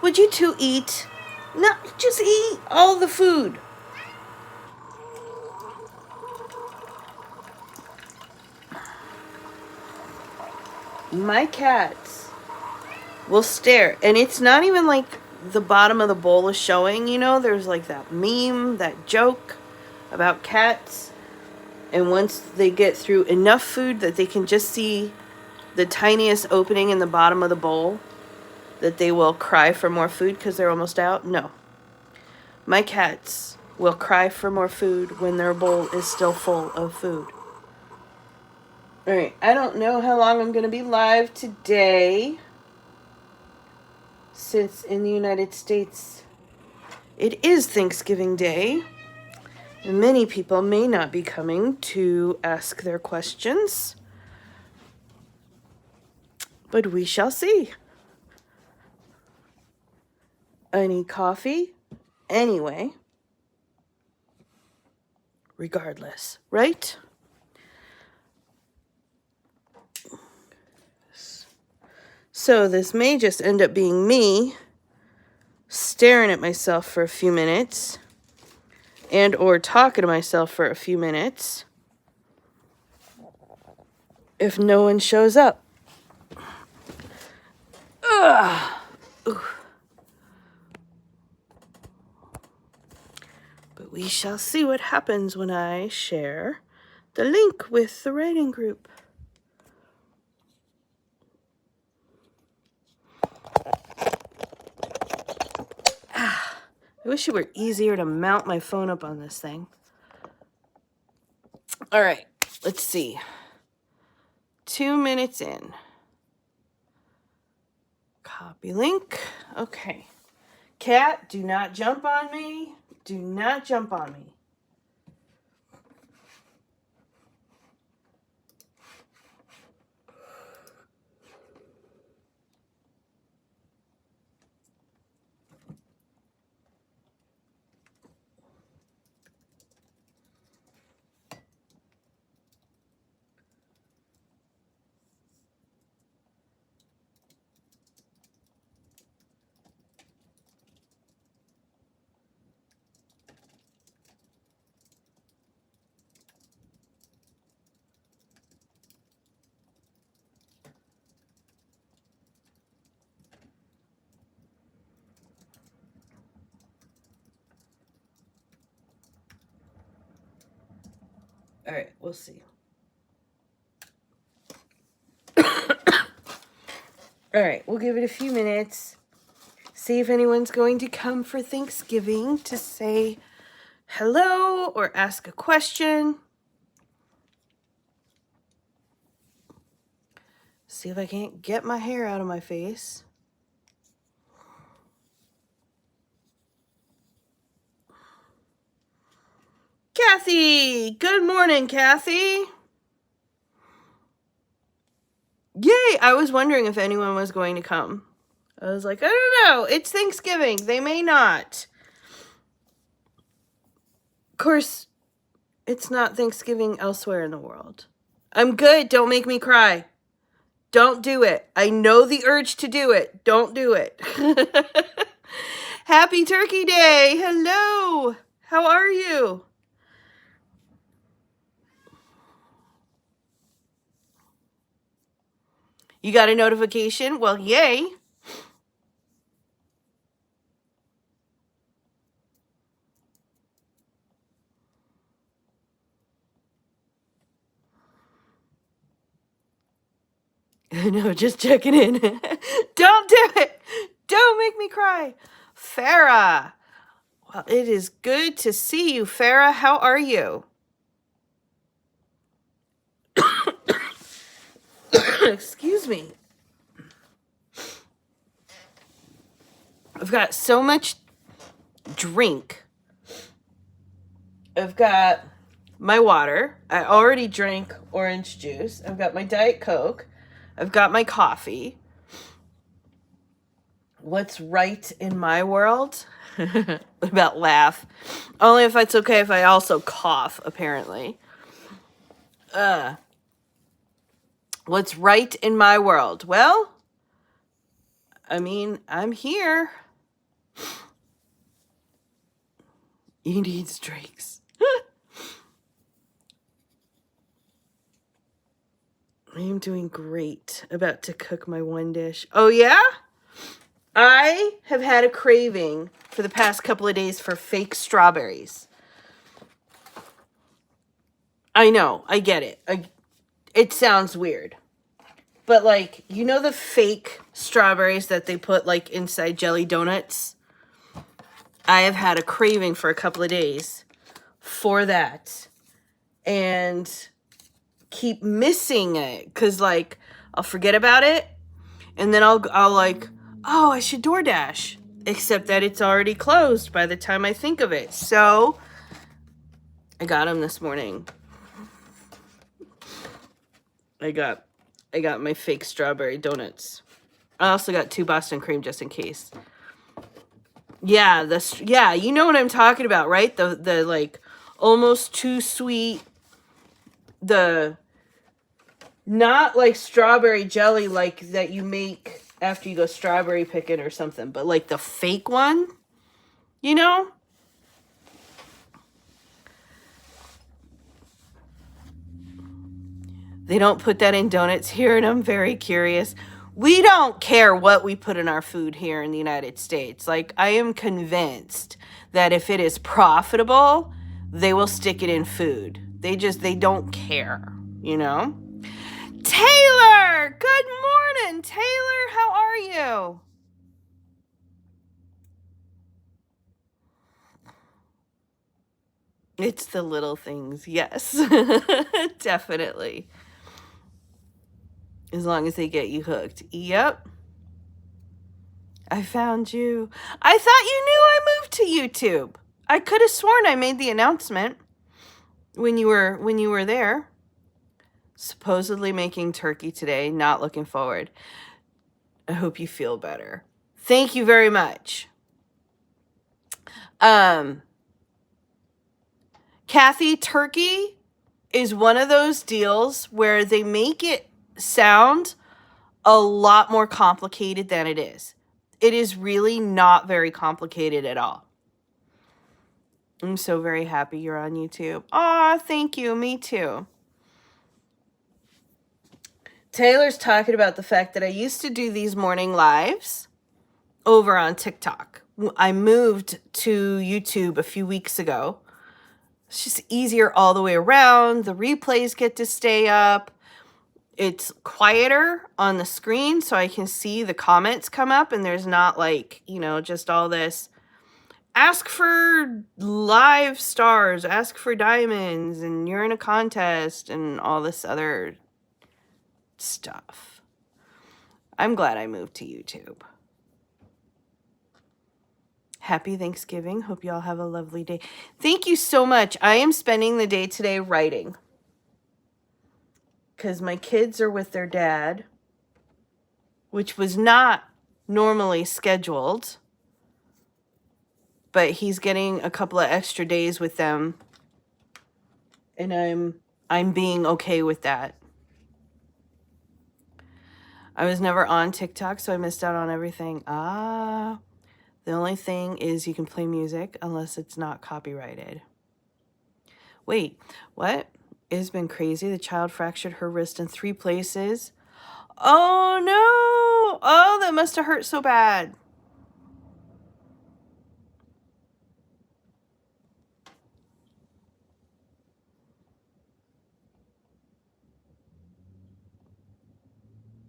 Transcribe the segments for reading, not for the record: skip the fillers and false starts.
Would you two eat? No, just eat all the food. My cats will stare, and it's not even like the bottom of the bowl is showing, you know? There's like that meme, that joke about cats. And once they get through enough food that they can just see the tiniest opening in the bottom of the bowl, that they will cry for more food because they're almost out. No. My cats will cry for more food when their bowl is still full of food. All right, I don't know how long I'm going to be live today, since in the United States it is Thanksgiving Day. And many people may not be coming to ask their questions, but we shall see. I need coffee anyway, regardless, right? So this may just end up being me staring at myself for a few minutes and or talking to myself for a few minutes if no one shows up. Ugh. Ooh. But we shall see what happens when I share the link with the writing group. I wish it were easier to mount my phone up on this thing. All right, let's see. 2 minutes in. Copy link. Okay. Cat, do not jump on me. Do not jump on me. All right, we'll see. All right, we'll give it a few minutes. See if anyone's going to come for Thanksgiving to say hello or ask a question. See if I can't get my hair out of my face. Kathy! Good morning, Kathy! Yay! I was wondering if anyone was going to come. I was like, I don't know. It's Thanksgiving. They may not. Of course, it's not Thanksgiving elsewhere in the world. I'm good. Don't make me cry. Don't do it. I know the urge to do it. Don't do it. Happy Turkey Day. Hello. How are you? You got a notification? Well, yay. No, just checking in. Don't do it. Don't make me cry. Farah. Well, it is good to see you, Farah. How are you? Excuse me. I've got so much drink. I've got my water. I already drank orange juice. I've got my Diet Coke. I've got my coffee. What's right in my world? What about laugh? Only if it's okay if I also cough, apparently. What's right in my world? Well, I mean, I'm here. He needs drinks. I am doing great. About to cook my one dish. Oh, yeah? I have had a craving for the past couple of days for fake strawberries. I know. I get it. It sounds weird. But, like, you know the fake strawberries that they put, like, inside jelly donuts? I have had a craving for a couple of days for that. And keep missing it. Because, like, I'll forget about it. And then I'll like, oh, I should DoorDash. Except that it's already closed by the time I think of it. So, I got them this morning. I got my fake strawberry donuts. I also got 2 Boston cream just in case. Yeah, you know what I'm talking about, right? The like almost too sweet, the not like strawberry jelly like that you make after you go strawberry picking or something, but like the fake one, you know? They don't put that in donuts here, and I'm very curious. We don't care what we put in our food here in the United States. Like, I am convinced that if it is profitable, they will stick it in food. They don't care, you know? Taylor! Good morning, Taylor. How are you? It's the little things, yes. Definitely. As long as they get you hooked. Yep. I found you. I thought you knew I moved to YouTube. I could have sworn I made the announcement when you were there. Supposedly making turkey today. Not looking forward. I hope you feel better. Thank you very much. Kathy, turkey is one of those deals where they make it sound a lot more complicated than it is. It is really not very complicated at all. I'm so very happy you're on YouTube. Aw, thank you. Me too. Taylor's talking about the fact that I used to do these morning lives over on TikTok. I moved to YouTube a few weeks ago. It's just easier all the way around. The replays get to stay up. It's quieter on the screen so I can see the comments come up, and there's not like, you know, just all this ask for live stars, ask for diamonds, and you're in a contest and all this other stuff. I'm glad I moved to YouTube. Happy Thanksgiving. Hope you all have a lovely day. Thank you so much. I am spending the day today writing because my kids are with their dad, which was not normally scheduled, but he's getting a couple of extra days with them, and I'm being okay with that. I was never on TikTok, so I missed out on everything. The only thing is you can play music unless it's not copyrighted. Wait, what? It's been crazy. The child fractured her wrist in 3 places. Oh, no. Oh, that must have hurt so bad.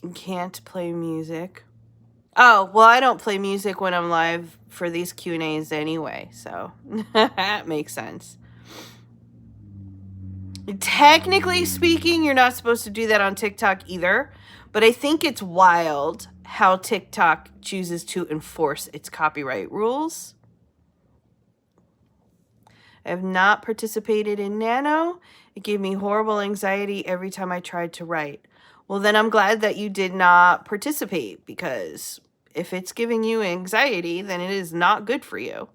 You can't play music. Oh, well, I don't play music when I'm live for these Q&As anyway, so that makes sense. Technically speaking, you're not supposed to do that on TikTok either, but I think it's wild how TikTok chooses to enforce its copyright rules. I have not participated in Nano. It gave me horrible anxiety every time I tried to write. Well, then I'm glad that you did not participate, because if it's giving you anxiety, then it is not good for you.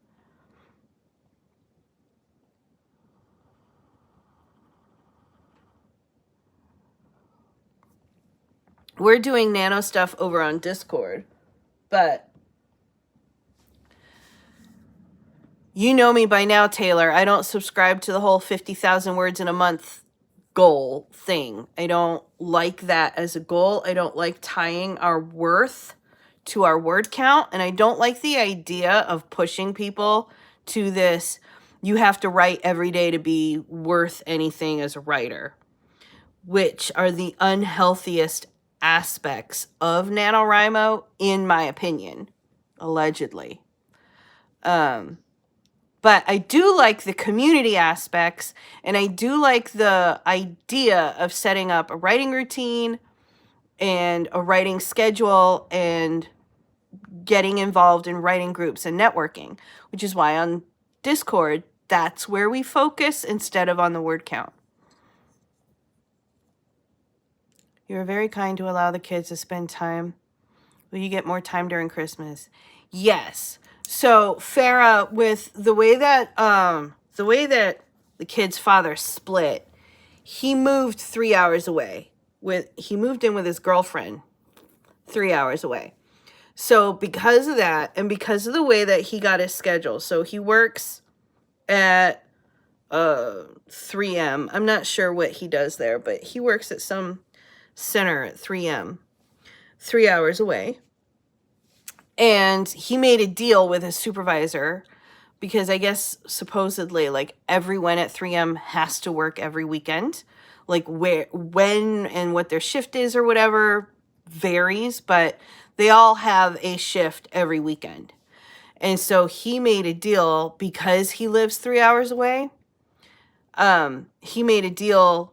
We're doing Nano stuff over on Discord, but You know me by now, Taylor. I don't subscribe to the whole 50,000 words in a month goal thing. I don't like that as a goal. I don't like tying our worth to our word count. And I don't like the idea of pushing people to this, you have to write every day to be worth anything as a writer, which are the unhealthiest aspects of NaNoWriMo, in my opinion, allegedly. But I do like the community aspects, and I do like the idea of setting up a writing routine and a writing schedule and getting involved in writing groups and networking, which is why on Discord, that's where we focus instead of on the word count. You're very kind to allow the kids to spend time. Will you get more time during Christmas? Yes. So Farah, with the way that the kid's father split, he moved 3 hours away. He moved in with his girlfriend 3 hours away. So because of that, and because of the way that he got his schedule, so he works at 3M. I'm not sure what he does there, but he works at some center at 3M, 3 hours away. And he made a deal with his supervisor because I guess supposedly like everyone at 3M has to work every weekend. Like when and what their shift is or whatever varies, but they all have a shift every weekend. And so he made a deal because he lives 3 hours away. He made a deal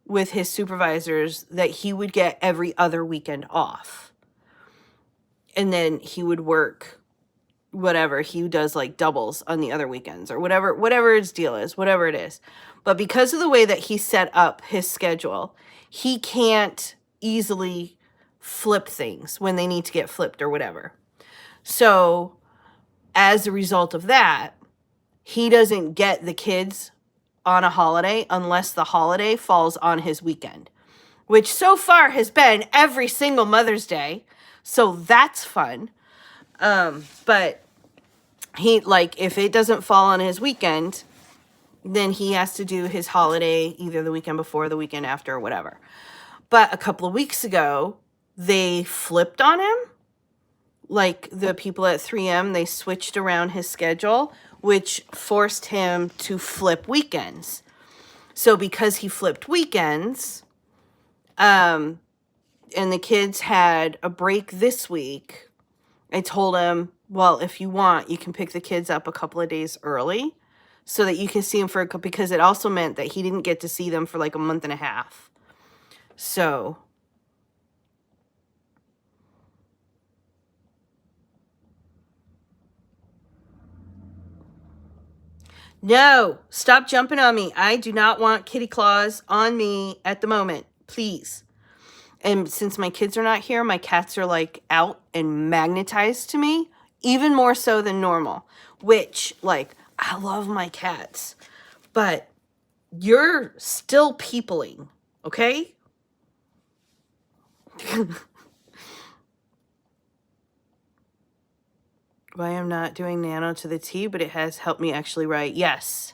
with his supervisors that he would get every other weekend off. And then he would work whatever. He does like doubles on the other weekends or whatever his deal is, whatever it is. But because of the way that he set up his schedule, he can't easily flip things when they need to get flipped or whatever. So as a result of that, he doesn't get the kids on a holiday unless the holiday falls on his weekend, which so far has been every single Mother's Day. So that's fun. But he, like, if it doesn't fall on his weekend, then he has to do his holiday either the weekend before, the weekend after, or whatever. But a couple of weeks ago, they flipped on him. Like the people at 3M, they switched around his schedule, which forced him to flip weekends. So because he flipped weekends, and the kids had a break this week, I told him, well, if you want, you can pick the kids up a couple of days early so that you can see them because it also meant that he didn't get to see them for like a month and a half. So no, stop jumping on me. I do not want kitty claws on me at the moment, please. And since my kids are not here, my cats are like out and magnetized to me, even more so than normal, which like, I love my cats, but you're still peopling, okay? Why I'm not doing Nano to the T, but it has helped me actually write. Yes.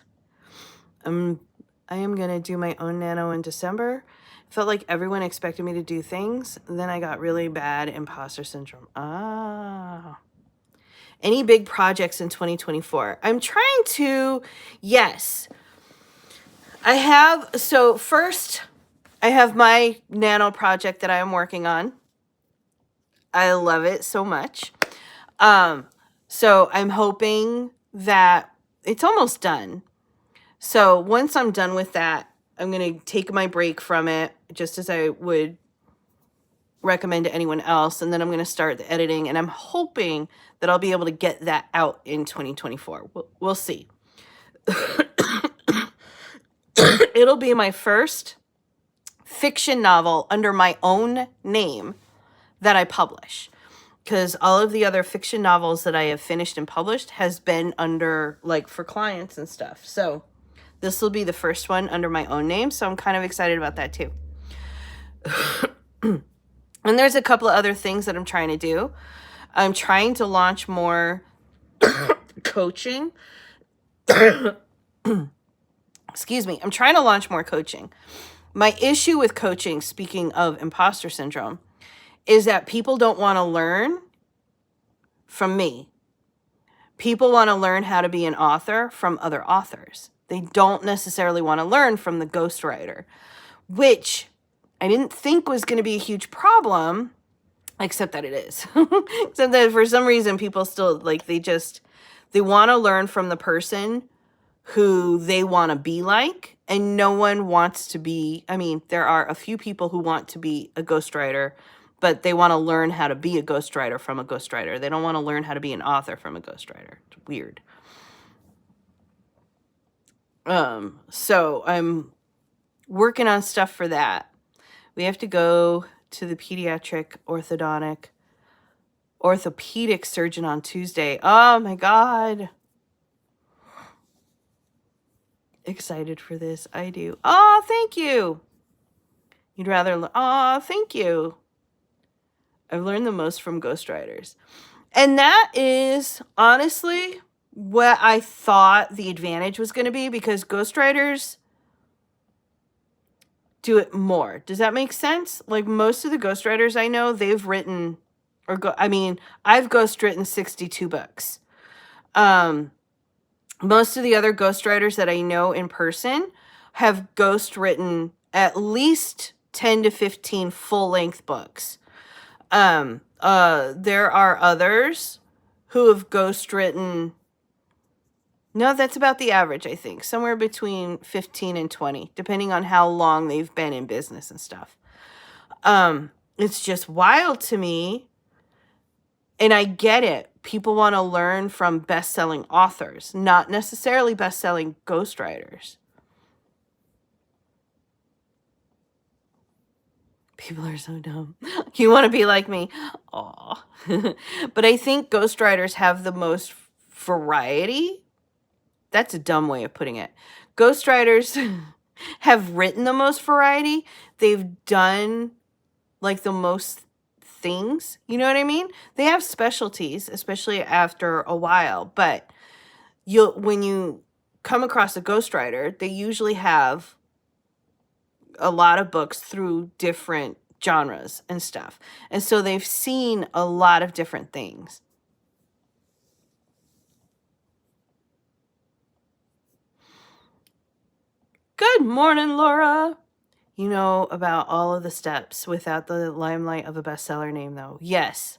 I am going to do my own Nano in December. Felt like everyone expected me to do things. Then I got really bad imposter syndrome. Any big projects in 2024? I'm trying to, yes. So first, I have my Nano project that I am working on. I love it so much. So I'm hoping that it's almost done. So once I'm done with that, I'm going to take my break from it, just as I would recommend to anyone else. And then I'm going to start the editing. And I'm hoping that I'll be able to get that out in 2024. We'll see. It'll be my first fiction novel under my own name that I publish. Because all of the other fiction novels that I have finished and published has been under, like, for clients and stuff. So this will be the first one under my own name, so I'm kind of excited about that too. And there's a couple of other things that I'm trying to do. I'm trying to launch more coaching Excuse me. I'm trying to launch more coaching. My issue with coaching, speaking of imposter syndrome, is that people don't want to learn from me. People want to learn how to be an author from other authors. They don't necessarily want to learn from the ghostwriter, which I didn't think was going to be a huge problem, except that it is. Except that for some reason people still they want to learn from the person who they want to be like, and no one wants to be, I mean, there are a few people who want to be a ghostwriter, but they want to learn how to be a ghostwriter from a ghostwriter. They don't want to learn how to be an author from a ghostwriter. It's weird. So I'm working on stuff for that. We have to go to the pediatric orthopedic surgeon on Tuesday. Oh my God. Excited for this. I do. Oh, thank you. You'd rather, oh, thank you. I've learned the most from ghostwriters. And that is honestly what I thought the advantage was going to be, because ghostwriters do it more. Does that make sense? Like most of the ghostwriters I know, they've written I've ghostwritten 62 books. Most of the other ghostwriters that I know in person have ghostwritten at least 10 to 15 full-length books. There are others who have ghostwritten, no, that's about the average, I think. Somewhere between 15 and 20, depending on how long they've been in business and stuff. It's just wild to me. And I get it. People want to learn from best-selling authors, not necessarily best-selling ghostwriters. People are so dumb. You want to be like me. Aw. But I think ghostwriters have the most variety. That's a dumb way of putting it. Ghostwriters have written the most variety. They've done like the most things, you know what I mean? They have specialties, especially after a while, but when you come across a ghostwriter, they usually have a lot of books through different genres and stuff. And so they've seen a lot of different things. Good morning, Laura. You know about all of the steps without the limelight of a bestseller name, though. Yes.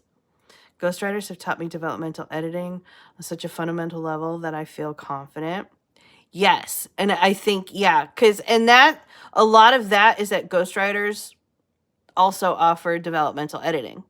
Ghostwriters have taught me developmental editing on such a fundamental level that I feel confident. Yes. And I think, yeah, a lot of that is that ghostwriters also offer developmental editing.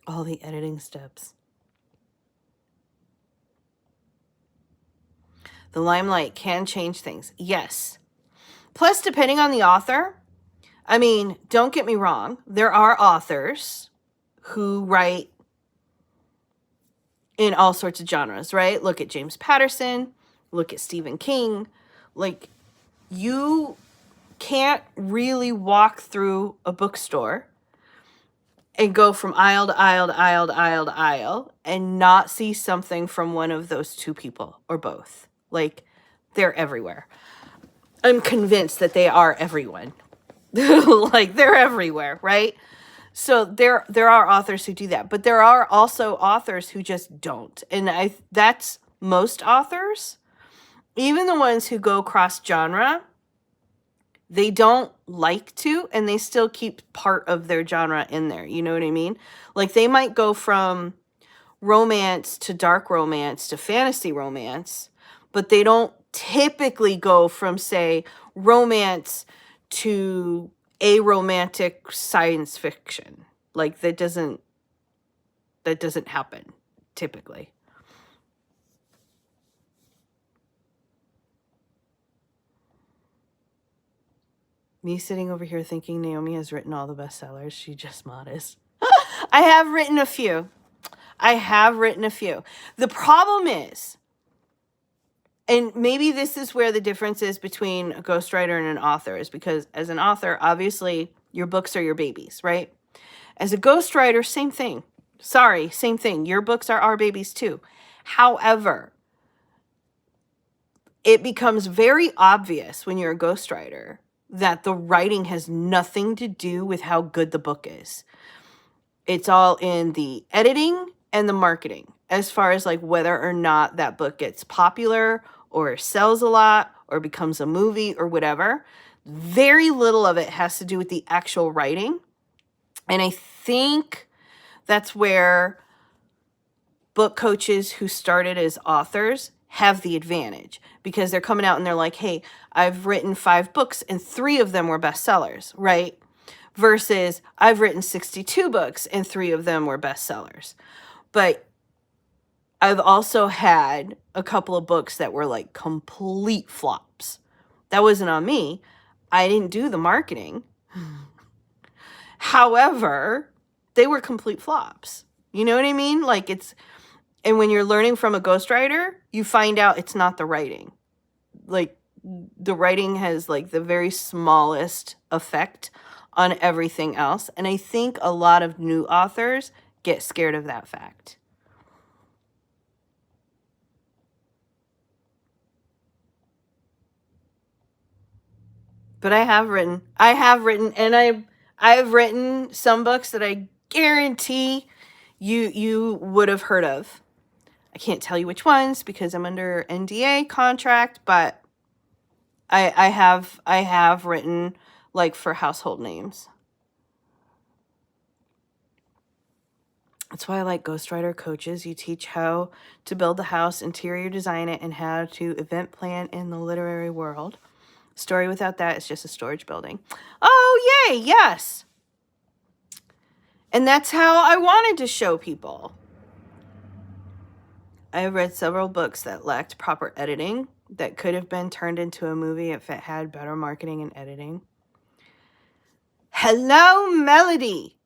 All the editing steps. The limelight can change things. Yes. Plus, depending on the author, I mean, don't get me wrong. There are authors who write in all sorts of genres, right? Look at James Patterson. Look at Stephen King. Like, you can't really walk through a bookstore and go from aisle to aisle to aisle to aisle to aisle and not see something from one of those two people or both. Like, they're everywhere. I'm convinced that they are everyone. Like, they're everywhere, right? So there are authors who do that, but there are also authors who just don't. And that's most authors. Even the ones who go cross genre, they don't like to, and they still keep part of their genre in there. You know what I mean? Like, they might go from romance to dark romance to fantasy romance, but they don't typically go from, say, romance to aromantic science fiction. Like, that doesn't happen typically. Me sitting over here thinking Naomi has written all the bestsellers. She just modest. I have written a few. I have written a few. The problem is, and maybe this is where the difference is between a ghostwriter and an author, is because as an author, obviously your books are your babies, right? As a ghostwriter, same thing. Sorry, same thing. Your books are our babies too. However, it becomes very obvious when you're a ghostwriter that the writing has nothing to do with how good the book is. It's all in the editing and the marketing, as far as like whether or not that book gets popular or sells a lot or becomes a movie or whatever. Very little of it has to do with the actual writing. And I think that's where book coaches who started as authors have the advantage, because they're coming out and they're like, hey, I've written 5 books and 3 of them were bestsellers, right? Versus I've written 62 books and 3 of them were bestsellers. But I've also had a couple of books that were like complete flops. That wasn't on me. I didn't do the marketing. However, they were complete flops. You know what I mean? Like and when you're learning from a ghostwriter, you find out it's not the writing. Like the writing has like the very smallest effect on everything else. And I think a lot of new authors get scared of that fact. But I have written, and I've written some books that I guarantee you would have heard of. I can't tell you which ones because I'm under NDA contract, but I have written like for household names. That's why I like ghostwriter coaches. You teach how to build the house, interior design it, and how to event plan in the literary world. Story without that is just a storage building. Oh, yay, yes. And that's how I wanted to show people. I have read several books that lacked proper editing that could have been turned into a movie if it had better marketing and editing. Hello, Melody.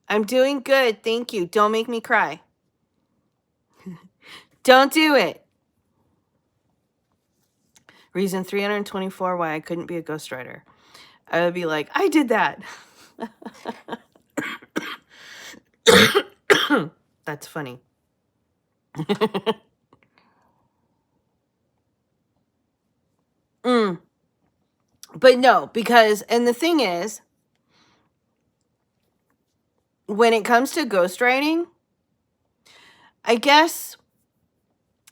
I'm doing good, thank you. Don't make me cry. Don't do it. Reason 324 why I couldn't be a ghostwriter. I would be like, I did that. That's funny. But no, because, and the thing is, when it comes to ghostwriting, I guess,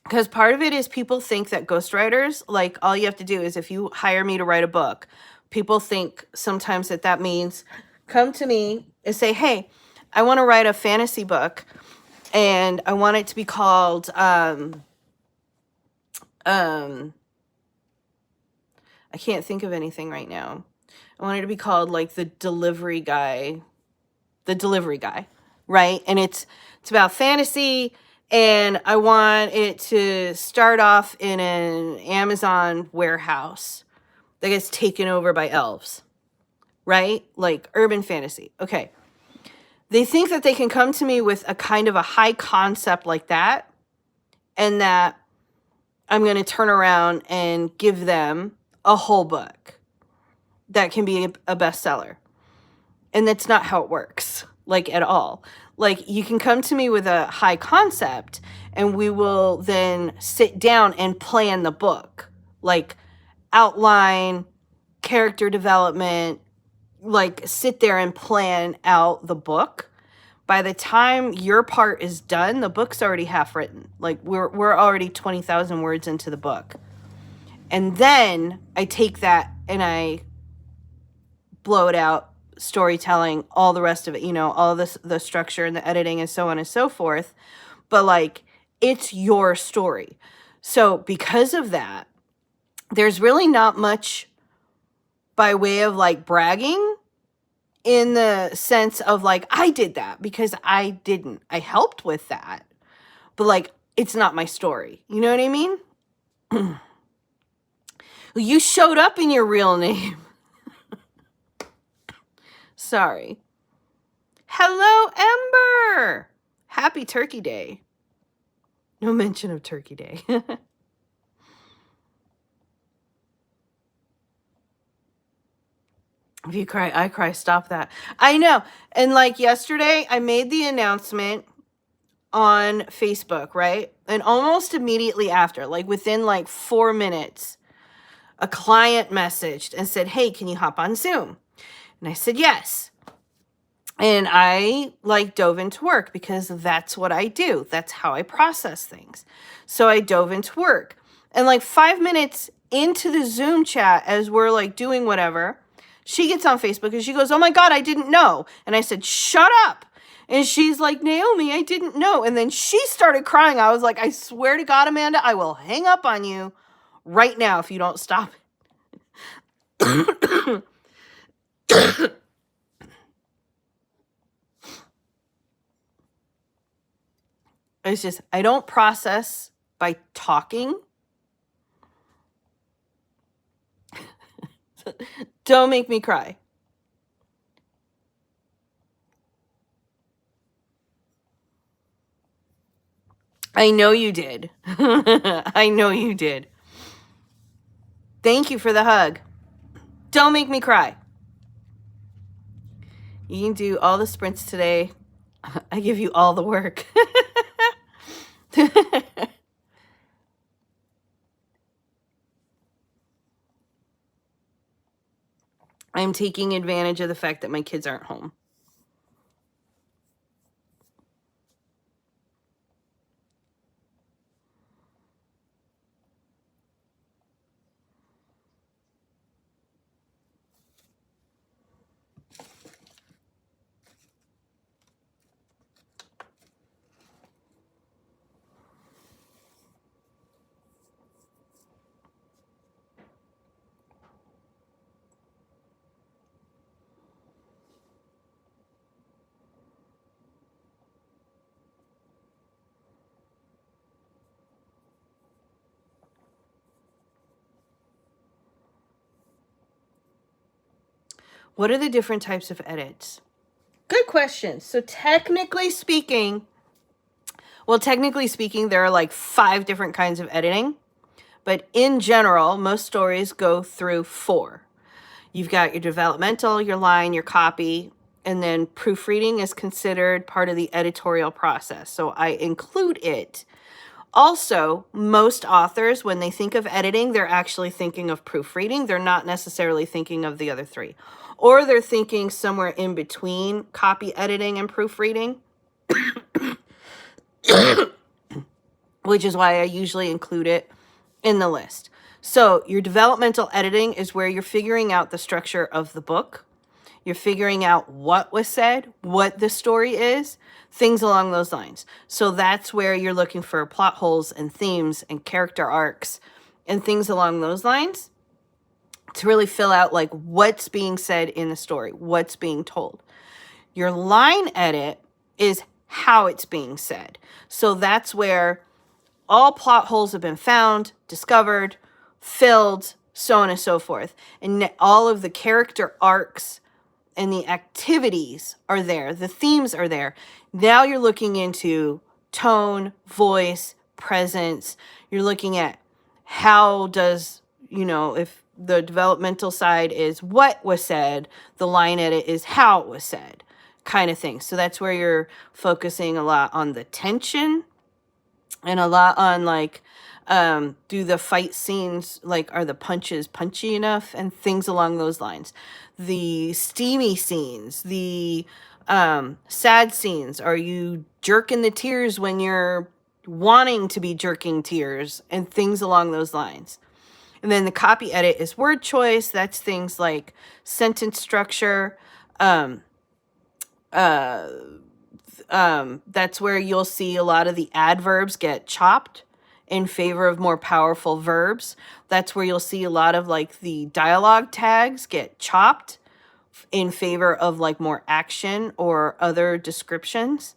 because part of it is people think that ghostwriters, like all you have to do is if you hire me to write a book, people think sometimes that means come to me and say, hey, I want to write a fantasy book and I want it to be called, I can't think of anything right now. I want it to be called like the delivery guy, right? And it's about fantasy, and I want it to start off in an Amazon warehouse that gets taken over by elves, right? Like urban fantasy. Okay. They think that they can come to me with a kind of a high concept like that, and that I'm going to turn around and give them a whole book that can be a bestseller. And that's not how it works, like at all. Like you can come to me with a high concept and we will then sit down and plan the book, like outline, character development, like sit there and plan out the book. By the time your part is done, the book's already half written. Like we're already 20,000 words into the book. And then I take that and I blow it out, storytelling, all the rest of it, you know, all this, the structure and the editing and so on and so forth. But like, it's your story. So because of that, there's really not much by way of like bragging in the sense of like, I did that, because I didn't. I helped with that. But like, it's not my story. You know what I mean? You showed up in your real name. Sorry. Hello, Ember. Happy Turkey Day. No mention of Turkey Day. If you cry, I cry. Stop that. I know. And like yesterday, I made the announcement on Facebook, right? And almost immediately after, like within like 4 minutes, a client messaged and said, "Hey, can you hop on Zoom?" And I said, "Yes." And I like dove into work because that's what I do. That's how I process things. So I dove into work. And like 5 minutes into the Zoom chat, as we're like doing whatever, she gets on Facebook and she goes, "Oh my God, I didn't know." And I said, "Shut up." And she's like, "Naomi, I didn't know." And then she started crying. I was like, "I swear to God, Amanda, I will hang up on you right now if you don't stop." It's just, I don't process by talking. Don't make me cry. I know you did. I know you did. Thank you for the hug. Don't make me cry. You can do all the sprints today. I give you all the work. I'm taking advantage of the fact that my kids aren't home. What are the different types of edits? Good question. So technically speaking, there are like 5 different kinds of editing. But in general, most stories go through 4. You've got your developmental, your line, your copy, and then proofreading is considered part of the editorial process. So I include it. Also, most authors, when they think of editing, they're actually thinking of proofreading. They're not necessarily thinking of the other 3. Or they're thinking somewhere in between copy editing and proofreading, which is why I usually include it in the list. So your developmental editing is where you're figuring out the structure of the book. You're figuring out what was said, what the story is, things along those lines. So that's where you're looking for plot holes and themes and character arcs and things along those lines to really fill out like what's being said in the story, what's being told. Your line edit is how it's being said. So that's where all plot holes have been found, discovered, filled, so on and so forth. And all of the character arcs and the activities are there. The themes are there. Now you're looking into tone, voice, presence. You're looking at how does, if the developmental side is what was said, the line edit is how it was said, kind of thing. So that's where you're focusing a lot on the tension and a lot on like, do the fight scenes, like, are the punches punchy enough and things along those lines. The steamy scenes, the sad scenes, are you jerking the tears when you're wanting to be jerking tears, and things along those lines. And then the copy edit is word choice. That's things like sentence structure. That's where you'll see a lot of the adverbs get chopped in favor of more powerful verbs. That's where you'll see a lot of like the dialogue tags get chopped in favor of like more action or other descriptions.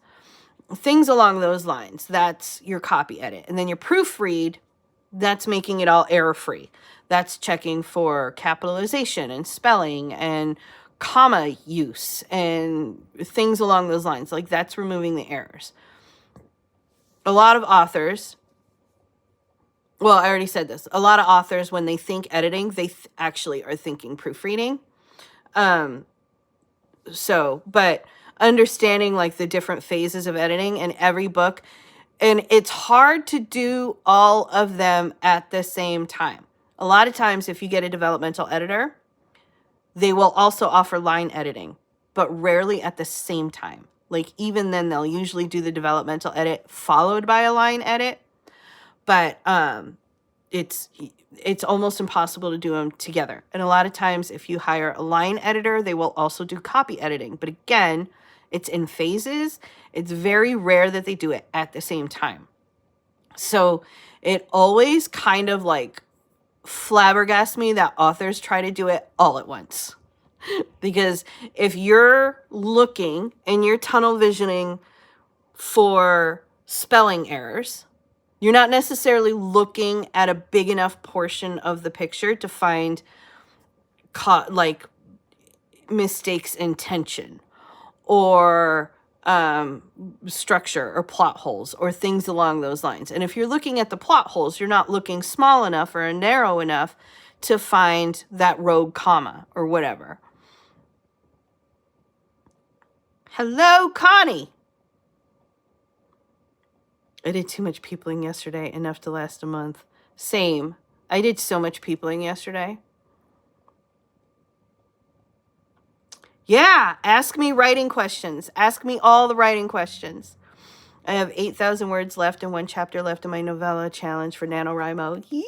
Things along those lines. That's your copy edit. And then your proofread, that's making it all error-free. That's checking for capitalization and spelling and comma use and things along those lines. Like, that's removing the errors. a lot of authors, well, I already said this. A lot of authors, when they think editing, they actually are thinking proofreading. But understanding like the different phases of editing in every book, and it's hard to do all of them at the same time. A lot of times, if you get a developmental editor, they will also offer line editing, but rarely at the same time. Like, even then, they'll usually do the developmental edit followed by a line edit. But it's almost impossible to do them together. And a lot of times, if you hire a line editor, they will also do copy editing. But again, it's in phases. It's very rare that they do it at the same time. So it always kind of like flabbergasts me that authors try to do it all at once. Because if you're looking and you're tunnel visioning for spelling errors, you're not necessarily looking at a big enough portion of the picture to find like mistakes in tension or structure or plot holes or things along those lines. And if you're looking at the plot holes, you're not looking small enough or narrow enough to find that rogue comma or whatever. Hello, Connie. I did too much peopling yesterday, enough to last a month. Same. I did so much peopling yesterday. Yeah, ask me writing questions. Ask me all the writing questions. I have 8,000 words left and 1 chapter left in my novella challenge for NaNoWriMo. Yay!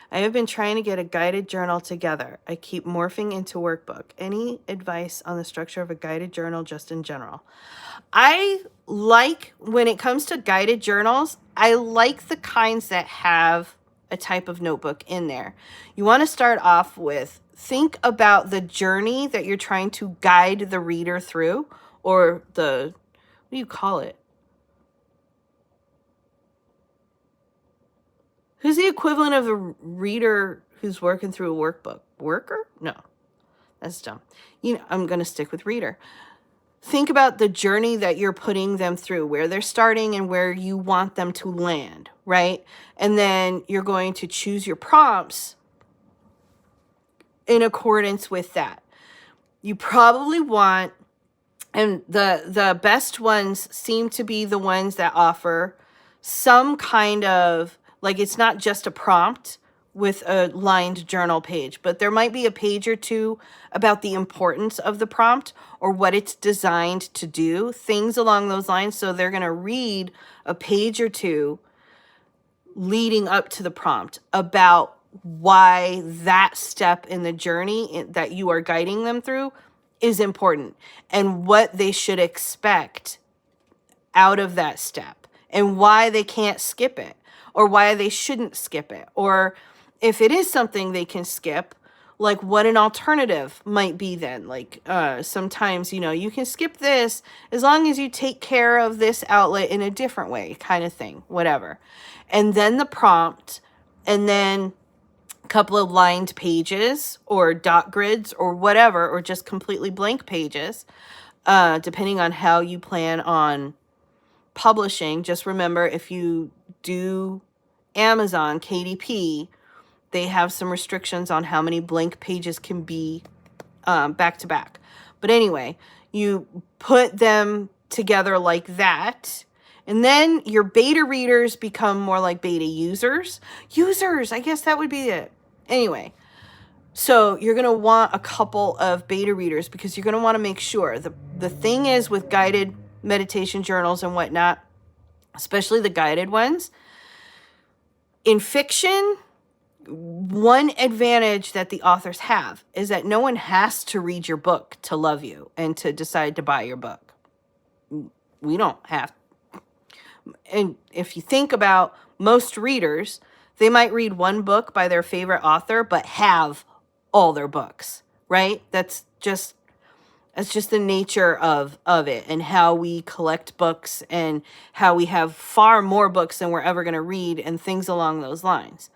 I have been trying to get a guided journal together. I keep morphing into workbook. Any advice on the structure of a guided journal just in general? I like, when it comes to guided journals, I like the kinds that have a type of notebook in there. You want to start off with, think about the journey that you're trying to guide the reader through, or the, what do you call it? Who's the equivalent of a reader who's working through a workbook? Worker? No, that's dumb. I'm going to stick with reader. Think about the journey that you're putting them through, where they're starting and where you want them to land, right? And then you're going to choose your prompts in accordance with that. You probably want, and the best ones seem to be the ones that offer some kind of, like, it's not just a prompt with a lined journal page, but there might be a page or two about the importance of the prompt or what it's designed to do, things along those lines. So they're going to read a page or two leading up to the prompt about why that step in the journey that you are guiding them through is important and what they should expect out of that step and why they can't skip it or why they shouldn't skip it. Or if it is something they can skip, like what an alternative might be then. Like sometimes, you can skip this as long as you take care of this outlet in a different way, kind of thing, whatever. And then the prompt, and then a couple of lined pages or dot grids or whatever, or just completely blank pages, depending on how you plan on publishing. Just remember, if you do Amazon, KDP, they have some restrictions on how many blank pages can be back to back. But anyway, you put them together like that. And then your beta readers become more like beta users. I guess that would be it. Anyway, so you're going to want a couple of beta readers because you're going to want to make sure. The thing is with guided meditation journals and whatnot, especially the guided ones, in fiction, one advantage that the authors have is that no one has to read your book to love you and to decide to buy your book. We don't have. And if you think about most readers, they might read one book by their favorite author, but have all their books, right? That's just the nature of it and how we collect books and how we have far more books than we're ever going to read and things along those lines.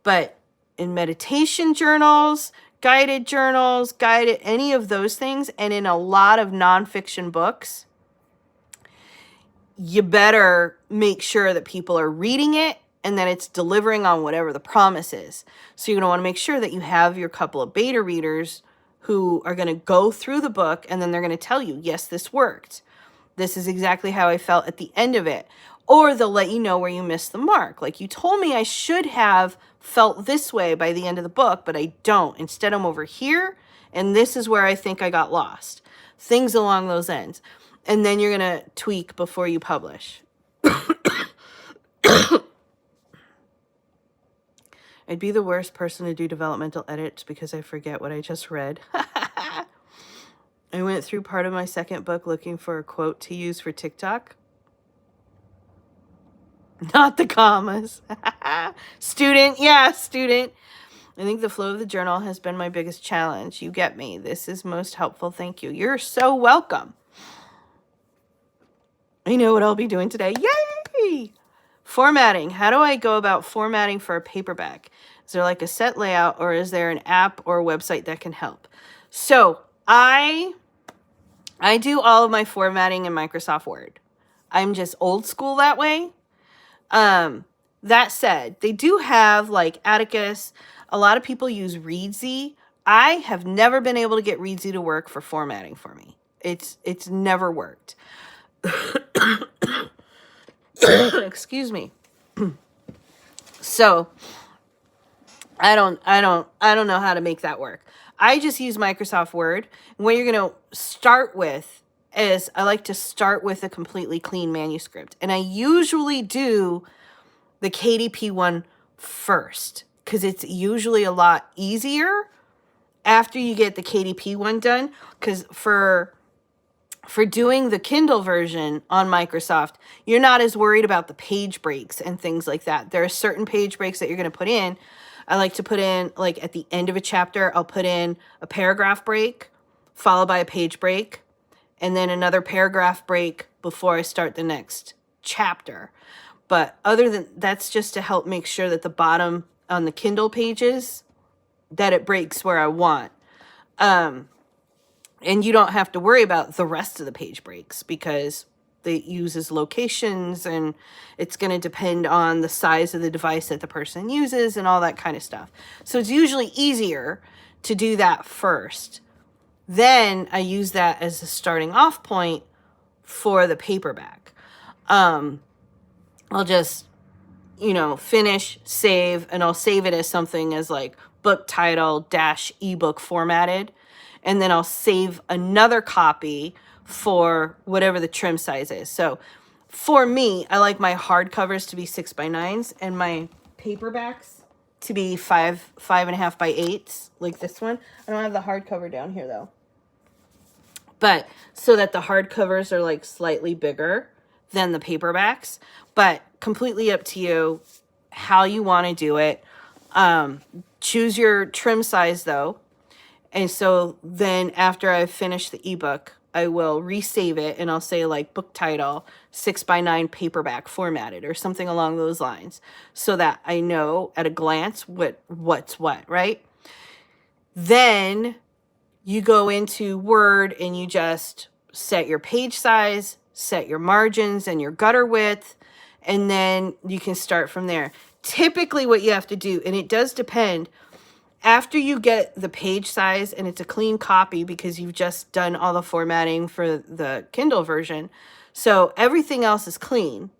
But in meditation journals, guided journals, guided, any of those things, and in a lot of nonfiction books, you better make sure that people are reading it and that it's delivering on whatever the promise is. So you're going to want to make sure that you have your couple of beta readers who are going to go through the book, and then they're going to tell you, yes, this worked. This is exactly how I felt at the end of it. Or they'll let you know where you missed the mark. Like, you told me I should have felt this way by the end of the book, but I don't. Instead, I'm over here, and this is where I think I got lost. Things along those ends. And then you're going to tweak before you publish. I'd be the worst person to do developmental edits because I forget what I just read. I went through part of my second book looking for a quote to use for TikTok. Not the commas. Student, yeah, student. I think the flow of the journal has been my biggest challenge. You get me. This is most helpful. Thank you. You're so welcome. I know what I'll be doing today. Yay! Formatting. How do I go about formatting for a paperback? Is there like a set layout, or is there an app or a website that can help? So I do all of my formatting in Microsoft Word. I'm just old school that way. That said, they do have like Atticus. A lot of people use Readsy. I have never been able to get Readsy to work for formatting for me. It's never worked. Excuse me. So I don't know how to make that work. I just use Microsoft Word. And what you're going to start with is, I like to start with a completely clean manuscript. And I usually do the KDP one first, because it's usually a lot easier after you get the KDP one done. Because for doing the Kindle version on Microsoft, you're not as worried about the page breaks and things like that. There are certain page breaks that you're going to put in. I like to put in, like at the end of a chapter, I'll put in a paragraph break followed by a page break, and then another paragraph break before I start the next chapter. But other than that's just to help make sure that the bottom on the Kindle pages, that it breaks where I want. And you don't have to worry about the rest of the page breaks, because it uses locations, and it's going to depend on the size of the device that the person uses and all that kind of stuff. So it's usually easier to do that first. Then I use that as a starting off point for the paperback. I'll just, finish, save, and I'll save it as something as like book title - ebook formatted. And then I'll save another copy for whatever the trim size is. So for me, I like my hardcovers to be 6x9s and my paperbacks to be 5.5 by 8s, like this one. I don't have the hardcover down here though. But so that the hardcovers are like slightly bigger than the paperbacks, but completely up to you how you want to do it. Choose your trim size though. And so then after I've finished the ebook, I will resave it, and I'll say like book title 6x9 paperback formatted or something along those lines, so that I know at a glance what's what, right? Then you go into Word and you just set your page size, set your margins and your gutter width, and then you can start from there. Typically what you have to do, and it does depend, after you get the page size and it's a clean copy because you've just done all the formatting for the Kindle version, so everything else is clean,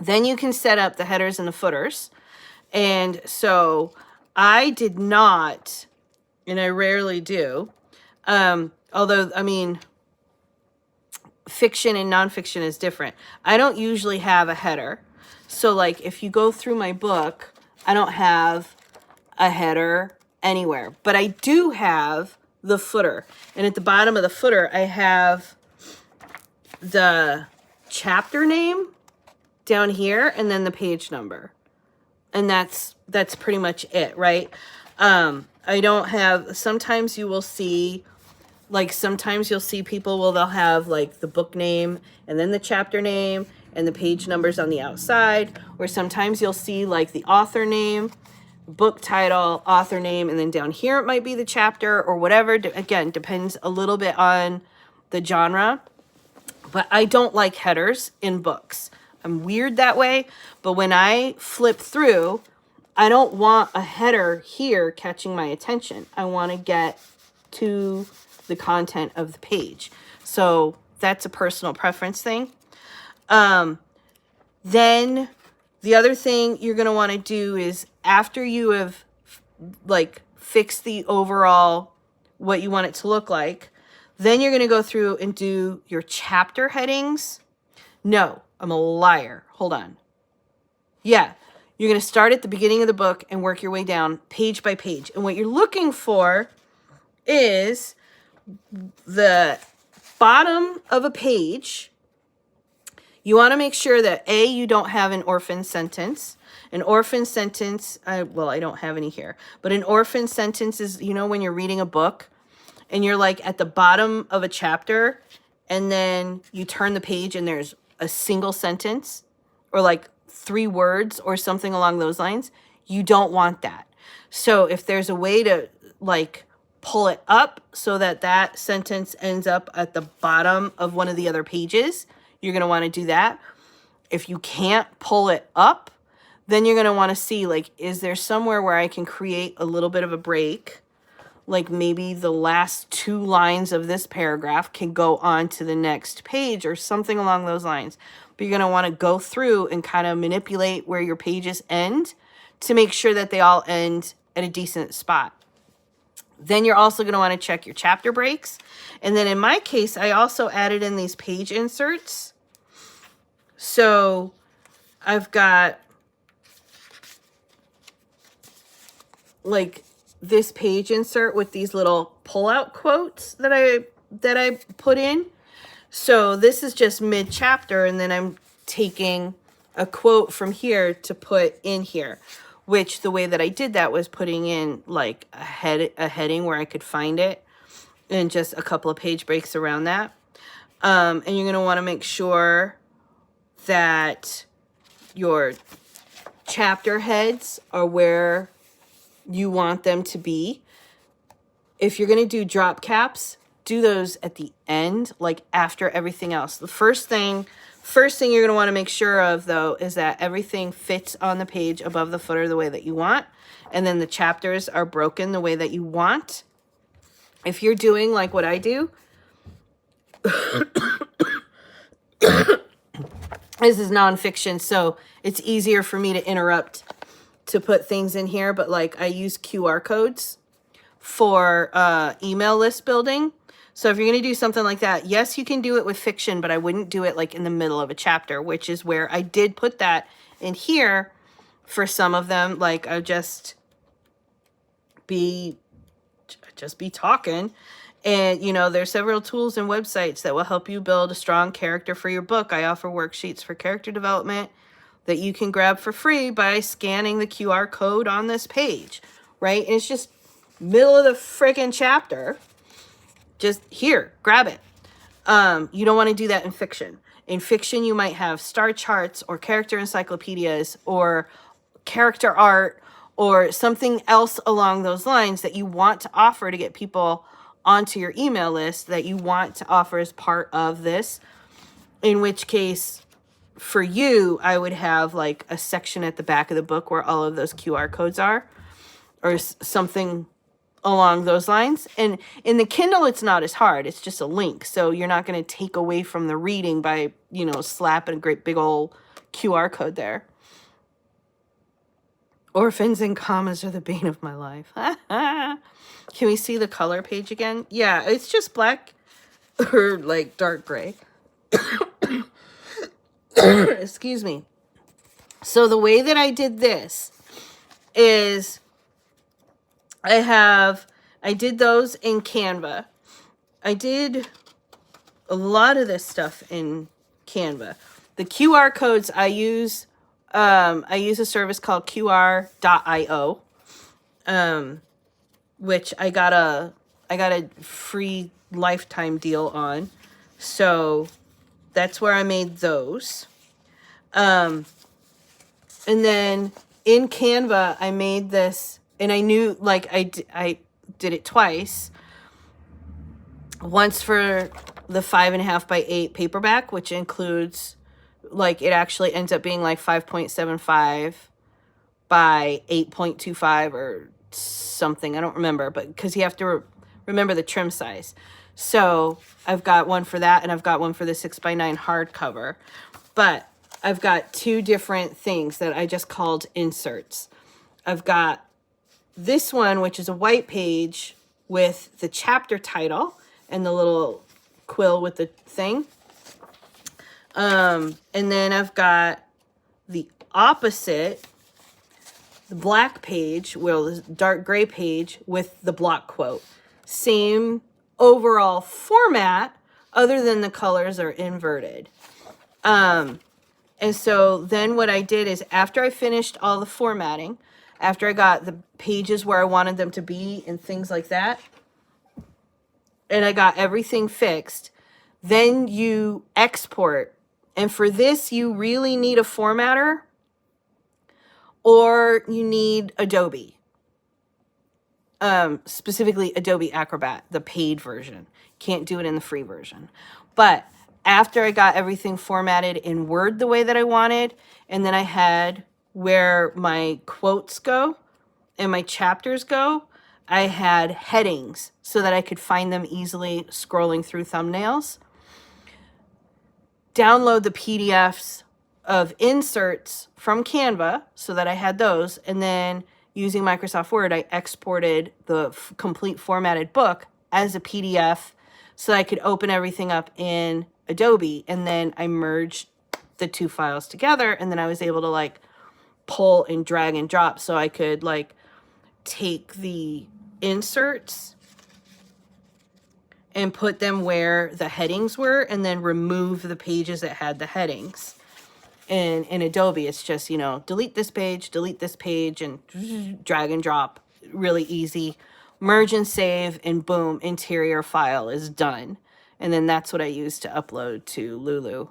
then you can set up the headers and the footers. And so I did not, and I rarely do, although, I mean, fiction and nonfiction is different. I don't usually have a header. So like if you go through my book, I don't have a header anywhere, but I do have the footer. And at the bottom of the footer, I have the chapter name down here and then the page number. And that's pretty much it, right? I don't have, sometimes you will see, like sometimes you'll see people, they'll have like the book name and then the chapter name and the page numbers on the outside, or sometimes you'll see like the author name book title, author name, and then down here it might be the chapter or whatever. Again, depends a little bit on the genre. But I don't like headers in books. I'm weird that way. But when I flip through, I don't want a header here catching my attention. I want to get to the content of the page. So that's a personal preference thing. Then the other thing you're going to want to do is after you have like fixed the overall what you want it to look like, then you're going to go through and do your chapter headings. No, I'm a liar. Hold on. Yeah, you're going to start at the beginning of the book and work your way down page by page. And what you're looking for is the bottom of a page. You want to make sure that A, you don't have an orphan sentence. An orphan sentence, well, I don't have any here, but an orphan sentence is, you know, when you're reading a book and you're like at the bottom of a chapter and then you turn the page and there's a single sentence or like 3 words or something along those lines. You don't want that. So if there's a way to like pull it up so that that sentence ends up at the bottom of one of the other pages, you're going to want to do that. If you can't pull it up, then you're going to want to see, like, is there somewhere where I can create a little bit of a break? Like maybe the last 2 lines of this paragraph can go on to the next page or something along those lines. But you're going to want to go through and kind of manipulate where your pages end to make sure that they all end at a decent spot. Then you're also going to want to check your chapter breaks. And then in my case, I also added in these page inserts. So I've got like this page insert with these little pull-out quotes that I put in. So this is just mid-chapter, and then I'm taking a quote from here to put in here. Which the way that I did that was putting in like a heading where I could find it and just a couple of page breaks around that. And you're going to want to make sure that your chapter heads are where you want them to be. If you're going to do drop caps, do those at the end, like after everything else. The first thing you're going to want to make sure of, though, is that everything fits on the page above the footer the way that you want. And then the chapters are broken the way that you want. If you're doing like what I do, this is nonfiction, so it's easier for me to interrupt to put things in here. But like I use QR codes for email list building. So if you're going to do something like that, yes, you can do it with fiction, but I wouldn't do it like in the middle of a chapter, which is where I did put that in here for some of them. Like I'll just be talking. And, you know, there's several tools and websites that will help you build a strong character for your book. I offer worksheets for character development that you can grab for free by scanning the QR code on this page, right? And it's just middle of the freaking chapter. Just here, grab it. You don't want to do that in fiction. In fiction, you might have star charts or character encyclopedias or character art or something else along those lines that you want to offer to get people onto your email list that you want to offer as part of this. In which case, for you, I would have like a section at the back of the book where all of those QR codes are or something along those lines. And in the Kindle, it's not as hard. It's just a link. So you're not going to take away from the reading by, you know, slapping a great big old QR code there. Orphans and commas are the bane of my life. Can we see the color page again? Yeah, it's just black or like dark gray. Excuse me. So the way that I did this is I did those in Canva. I did a lot of this stuff in Canva. The QR codes I use a service called QR.io, which I got a free lifetime deal on. So that's where I made those. And then in Canva, I made this, and I knew, like, I did it twice. Once for the 5.5 by 8 paperback, which includes, like, it actually ends up being like 5.75 by 8.25 or something. I don't remember, but because you have to remember the trim size. So I've got one for that, and I've got one for the 6x9 hardcover. But I've got two different things that I just called inserts. I've got this one, which is a white page with the chapter title and the little quill with the thing. And then I've got the opposite, the black page, well, the dark gray page with the block quote. Same overall format, other than the colors are inverted. And so then what I did is, after I finished all the formatting, after I got the pages where I wanted them to be and things like that, and I got everything fixed, then you export. And for this, you really need a formatter, or you need Adobe. Specifically Adobe Acrobat, the paid version. Can't do it in the free version. But after I got everything formatted in Word the way that I wanted, and then I had where my quotes go and my chapters go, I had headings so that I could find them easily scrolling through thumbnails. Download the PDFs of inserts from Canva so that I had those, and then using Microsoft Word, I exported the complete formatted book as a PDF so I could open everything up in Adobe, and then I merged the two files together, and then I was able to, like, pull and drag and drop, so I could, like, take the inserts and put them where the headings were, and then remove the pages that had the headings. And in Adobe, it's just, you know, delete this page, and drag and drop. Really easy. Merge and save, and boom, interior file is done. And then that's what I use to upload to Lulu.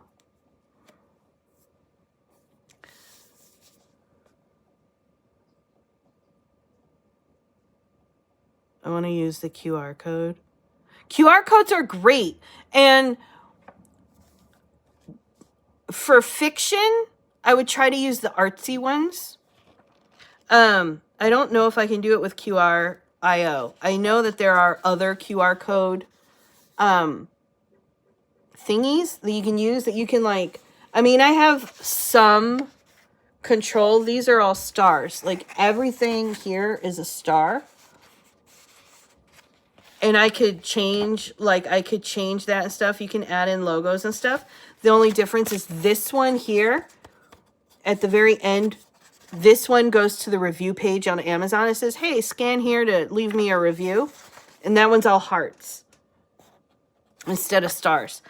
I want to use the QR code. QR codes are great. And for fiction, I would try to use the artsy ones. I don't know if I can do it with QR.io. I know that there are other QR code thingies that you can use, that you can, like, I mean, I have some control. These are all stars. Like, everything here is a star. And I could change, like, I could change that and stuff. You can add in logos and stuff. The only difference is this one here at the very end. This one goes to the review page on Amazon. It says, hey, scan here to leave me a review. And that one's all hearts instead of stars.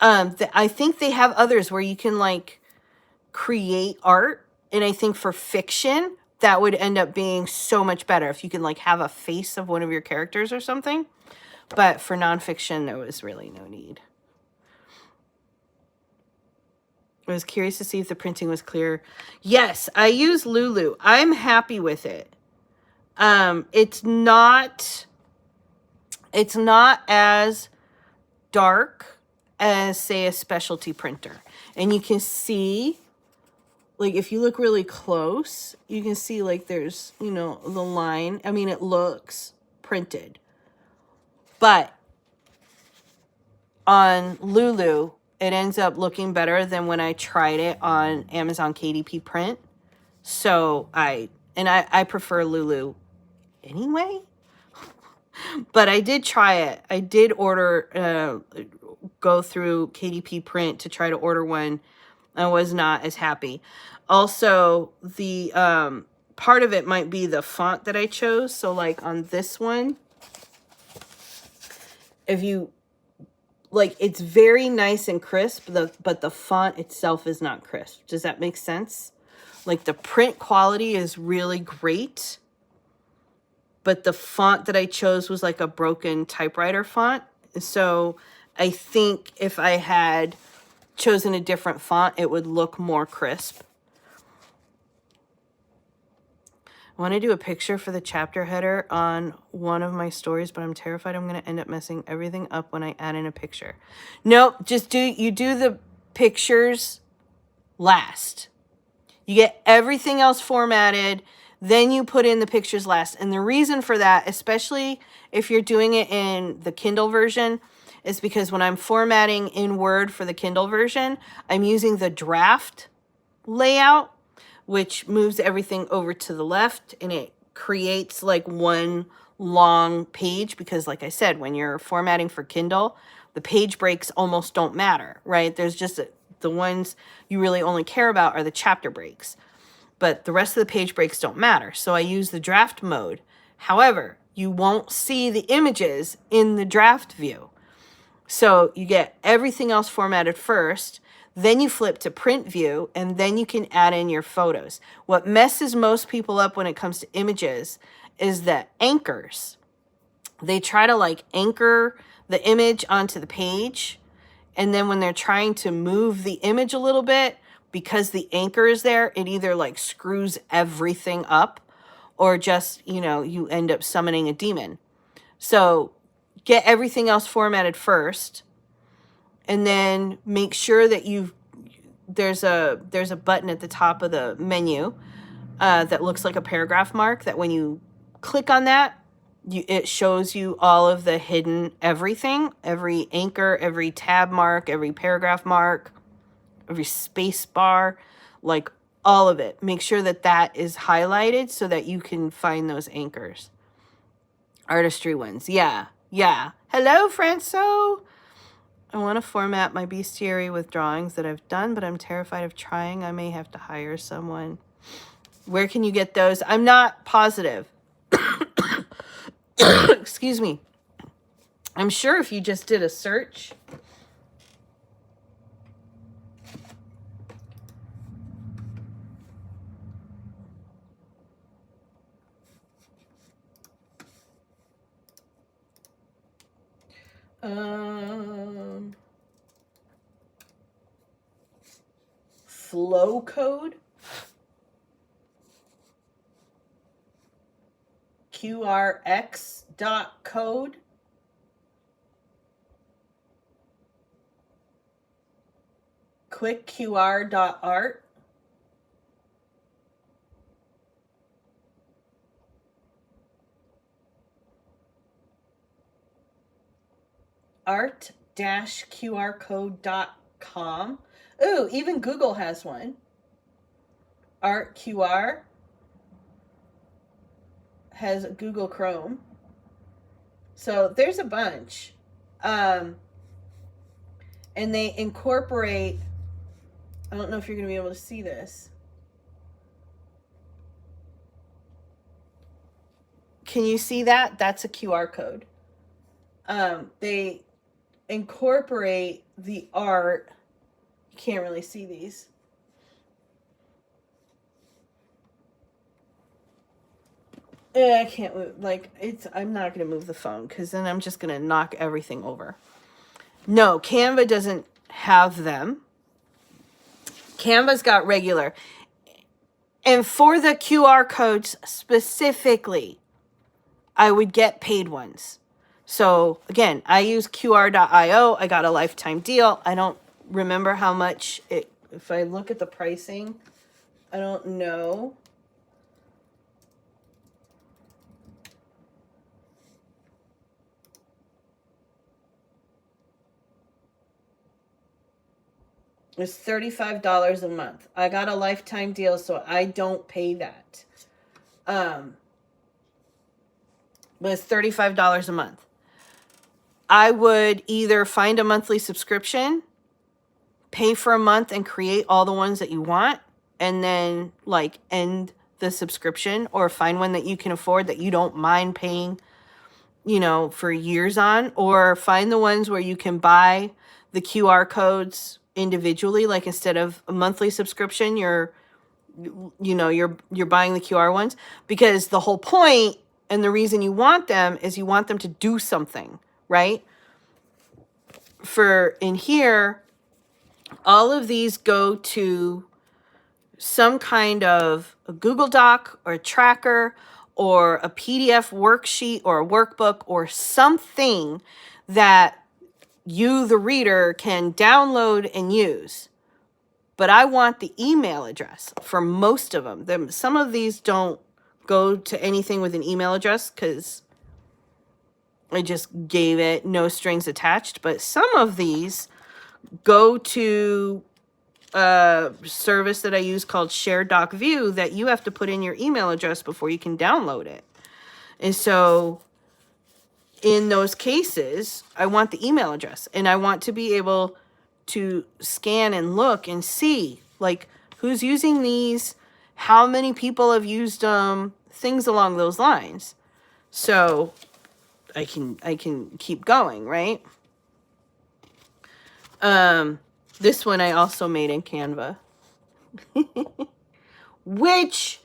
I think they have others where you can, like, create art. And I think for fiction, that would end up being so much better if you can, like, have a face of one of your characters or something. But for nonfiction, there was really no need. I was curious to see if the printing was clear. Yes, I use Lulu. I'm happy with it. It's not as dark as, say, a specialty printer. And you can see, like, if you look really close, you can see, like, there's, you know, the line. I mean, it looks printed. But on Lulu, it ends up looking better than when I tried it on Amazon KDP Print. So I prefer Lulu anyway. But I did try it. I did order, go through KDP Print to try to order one. I was not as happy. Also, the part of it might be the font that I chose. So, like, on this one, if you, like, it's very nice and crisp, but the font itself is not crisp. Does that make sense? Like, the print quality is really great, but the font that I chose was like a broken typewriter font. So I think if I had chosen a different font, it would look more crisp. I want to do a picture for the chapter header on one of my stories, but I'm terrified I'm going to end up messing everything up when I add in a picture. Nope, just do the pictures last. You get everything else formatted, then you put in the pictures last. And the reason for that, especially if you're doing it in the Kindle version, is because when I'm formatting in Word for the Kindle version, I'm using the draft layout, which moves everything over to the left, and it creates like one long page because, like I said, when you're formatting for Kindle, the page breaks almost don't matter, right? There's just the ones you really only care about are the chapter breaks, but the rest of the page breaks don't matter. So I use the draft mode. However, you won't see the images in the draft view. So you get everything else formatted first, then you flip to print view, and then you can add in your photos. What messes most people up when it comes to images is the anchors. They try to like anchor the image onto the page, and then when they're trying to move the image a little bit, because the anchor is there, it either like screws everything up or just, you end up summoning a demon. So get everything else formatted first, and then make sure that there's a button at the top of the menu that looks like a paragraph mark, that when you click on that, it shows you all of the hidden everything, every anchor, every tab mark, every paragraph mark, every space bar, like all of it. Make sure that that is highlighted so that you can find those anchors. Artistry ones. Yeah. Hello, Franco. I want to format my bestiary with drawings that I've done, but I'm terrified of trying. I may have to hire someone. Where can you get those? I'm not positive. Excuse me. I'm sure if you just did a search. Flow code. QRX.code. QuickQR.art. art-qrcode.com. Ooh, even Google has one. ArtQR has Google Chrome. So there's a bunch. And they incorporate, I don't know if you're going to be able to see this. Can you see that? That's a QR code. They incorporate the art. You can't really see these. I can't move. I'm not going to move the phone because then I'm just going to knock everything over. No, Canva doesn't have them. Canva's got regular. And for the QR codes specifically, I would get paid ones. So again, I use QR.io. I got a lifetime deal. I don't remember how much it, if I look at the pricing, I don't know. It's $35 a month. I got a lifetime deal, so I don't pay that. But it's $35 a month. I would either find a monthly subscription, pay for a month and create all the ones that you want, and then end the subscription, or find one that you can afford that you don't mind paying, for years on, or find the ones where you can buy the QR codes individually, like instead of a monthly subscription, you're buying the QR ones, because the whole point and the reason you want them is you want them to do something, right? For in here, all of these go to some kind of a Google Doc or a tracker or a PDF worksheet or a workbook or something that you, the reader, can download and use. But I want the email address for most of them. Some of these don't go to anything with an email address because I just gave it no strings attached. But some of these go to a service that I use called Share Doc View that you have to put in your email address before you can download it. And so in those cases, I want the email address, and I want to be able to scan and look and see like who's using these, how many people have used them, things along those lines. So I can keep going, right? This one I also made in Canva. Which,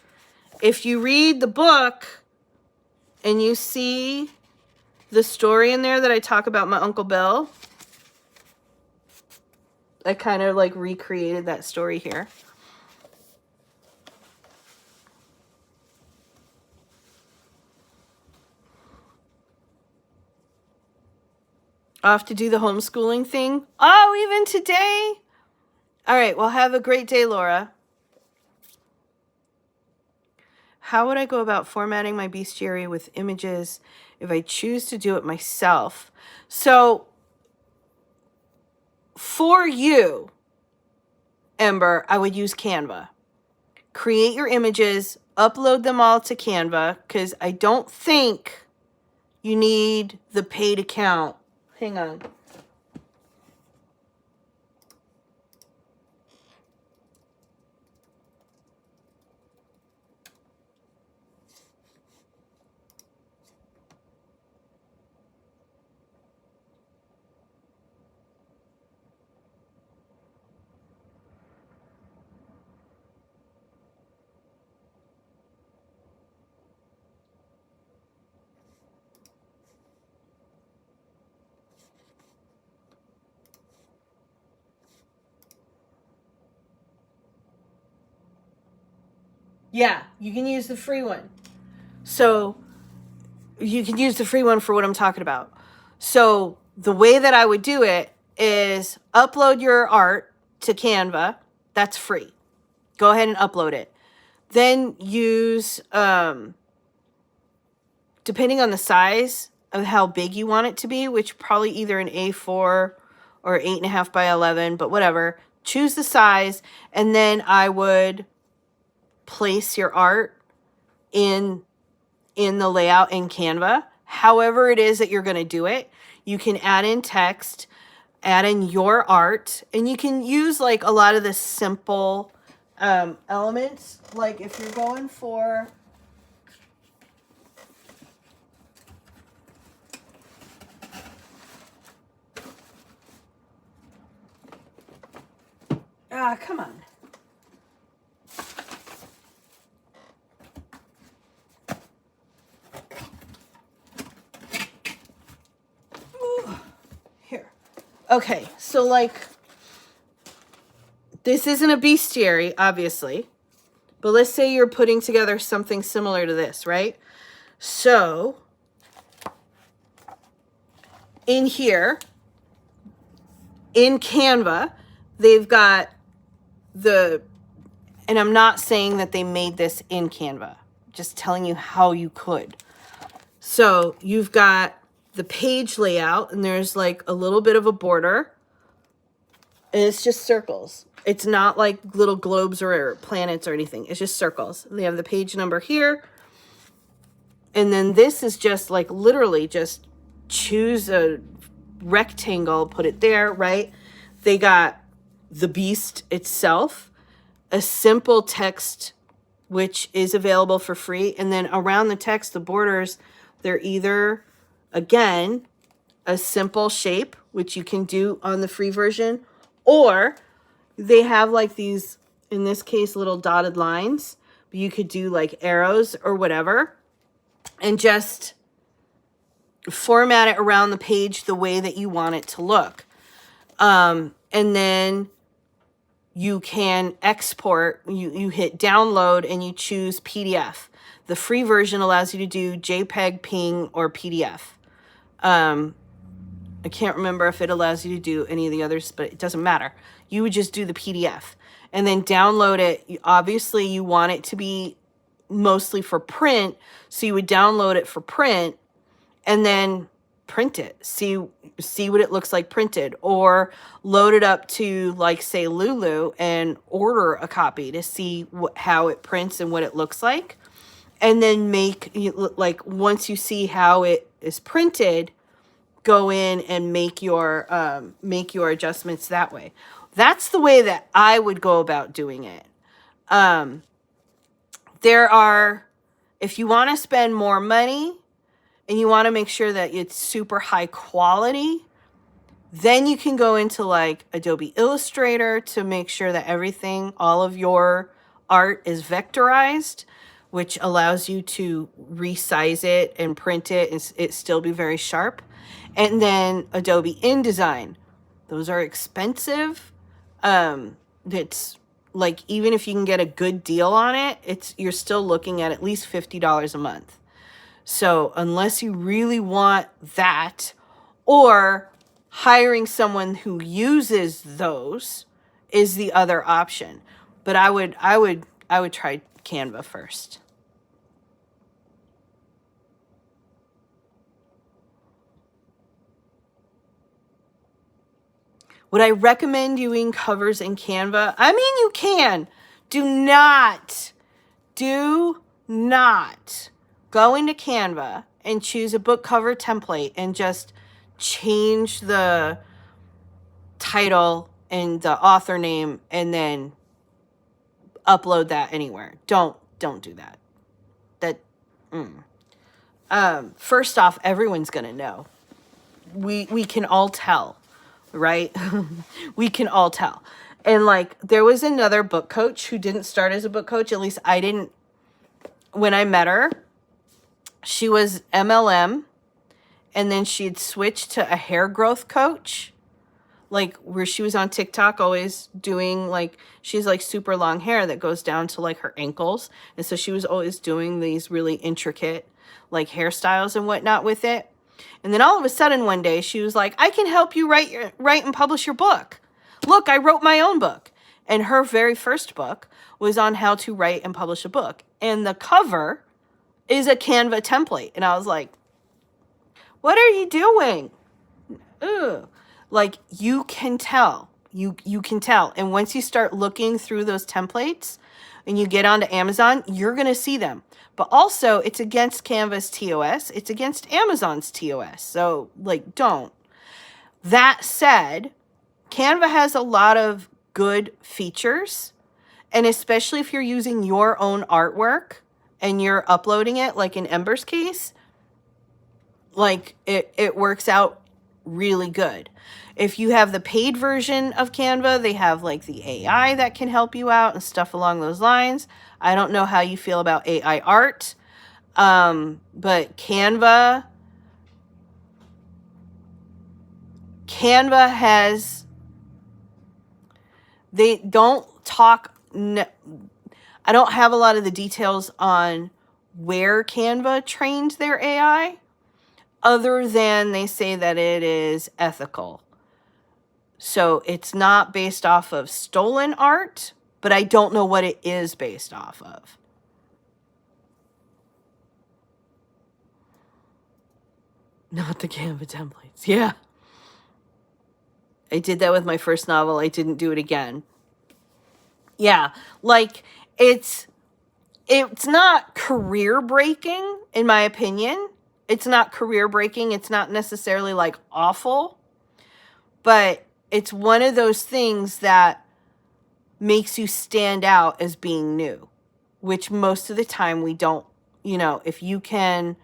if you read the book and you see the story in there that I talk about my Uncle Bill, I kind of like recreated that story here. Off to do the homeschooling thing. Oh, even today? All right, well, have a great day, Laura. How would I go about formatting my bestiary with images if I choose to do it myself? So for you, Ember, I would use Canva. Create your images, upload them all to Canva, because I don't think you need the paid account. Hang on. Yeah, you can use the free one. So you can use the free one for what I'm talking about. So the way that I would do it is upload your art to Canva. That's free. Go ahead and upload it. Then use, depending on the size of how big you want it to be, which probably either an A4 or 8.5 by 11, but whatever. Choose the size, and then I would place your art in the layout in Canva. However it is that you're going to do it, you can add in text, add in your art, and you can use like a lot of the simple elements. Like if you're going for come on. Okay, so like, this isn't a bestiary, obviously, but let's say you're putting together something similar to this, right? So, in here, in Canva, they've got and I'm not saying that they made this in Canva, just telling you how you could. So, you've got the page layout, and there's like a little bit of a border, and it's just circles. It's not like little globes or planets or anything. It's just circles. They have the page number here, and then this is just like literally just choose a rectangle, put it there, right? They got the beast itself, a simple text which is available for free, and then around the text, the borders, they're either, again, a simple shape, which you can do on the free version, or they have like these, in this case, little dotted lines. But you could do like arrows or whatever, and just format it around the page the way that you want it to look. And then you can export, you hit download and you choose PDF. The free version allows you to do JPEG, PNG, or PDF. I can't remember if it allows you to do any of the others, but it doesn't matter. You would just do the PDF and then download it. Obviously, you want it to be mostly for print, so you would download it for print and then print it. See what it looks like printed, or load it up to, like, say, Lulu and order a copy to see how it prints and what it looks like. And then like, once you see how it is printed, go in and make your adjustments that way. That's the way that I would go about doing it. If you want to spend more money and you want to make sure that it's super high quality, then you can go into like Adobe Illustrator to make sure that all of your art is vectorized, which allows you to resize it and print it and it still be very sharp. And then Adobe InDesign. Those are expensive. It's like, even if you can get a good deal on it, you're still looking at least $50 a month. So unless you really want that, or hiring someone who uses those is the other option. But I would try Canva first. Would I recommend doing covers in Canva? I mean, you can. Do not go into Canva and choose a book cover template and just change the title and the author name and then upload that anywhere. Don't do that. First off, everyone's gonna know. We can all tell, right? We can all tell. And like, there was another book coach who didn't start as a book coach. At least I didn't. When I met her, she was MLM, and then she'd switched to a hair growth coach, like where she was on TikTok always doing, like, she's like super long hair that goes down to like her ankles. And so she was always doing these really intricate like hairstyles and whatnot with it. And then all of a sudden one day she was like, I can help you write and publish your book. Look, I wrote my own book. And her very first book was on how to write and publish a book. And the cover is a Canva template. And I was like, what are you doing? Ugh. Like, you can tell. You can tell. And once you start looking through those templates and you get onto Amazon, you're going to see them. But also, it's against Canva's TOS. It's against Amazon's TOS. So, like, don't. That said, Canva has a lot of good features. And especially if you're using your own artwork and you're uploading it, like in Ember's case, like, it works out really good. If you have the paid version of Canva, they have like the AI that can help you out and stuff along those lines. I don't know how you feel about AI art, but Canva has, they don't talk, I don't have a lot of the details on where Canva trained their AI, other than they say that it is ethical. So it's not based off of stolen art, but I don't know what it is based off of. Not the Canva templates. Yeah. I did that with my first novel. I didn't do it again. Yeah. Like, it's not career breaking, in my opinion. It's not career breaking. It's not necessarily like awful, but it's one of those things that makes you stand out as being new, which most of the time we don't. You know, if you can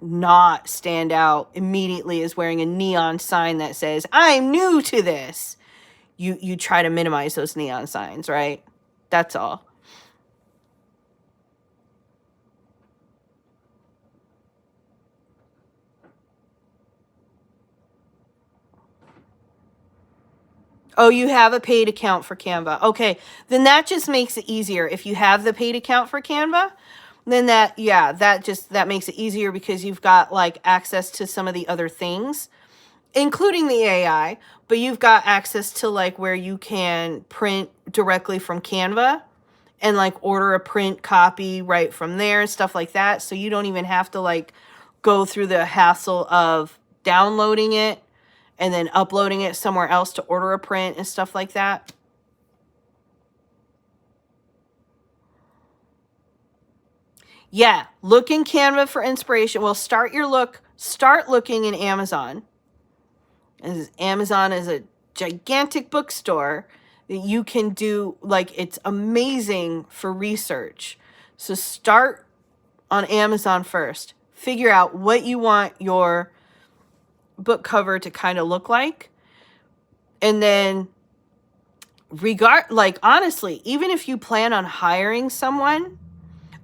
not stand out immediately as wearing a neon sign that says, I'm new to this, you try to minimize those neon signs, right? That's all. Oh, you have a paid account for Canva. Okay, then that just makes it easier. If you have the paid account for Canva, then that makes it easier because you've got like access to some of the other things, including the AI, but you've got access to like where you can print directly from Canva and like order a print copy right from there and stuff like that. So you don't even have to like go through the hassle of downloading it and then uploading it somewhere else to order a print and stuff like that. Yeah, look in Canva for inspiration. Well, start looking in Amazon. Amazon is a gigantic bookstore that you can do, like, it's amazing for research. So start on Amazon first. Figure out what you want your book cover to kind of look like. And then honestly, even if you plan on hiring someone,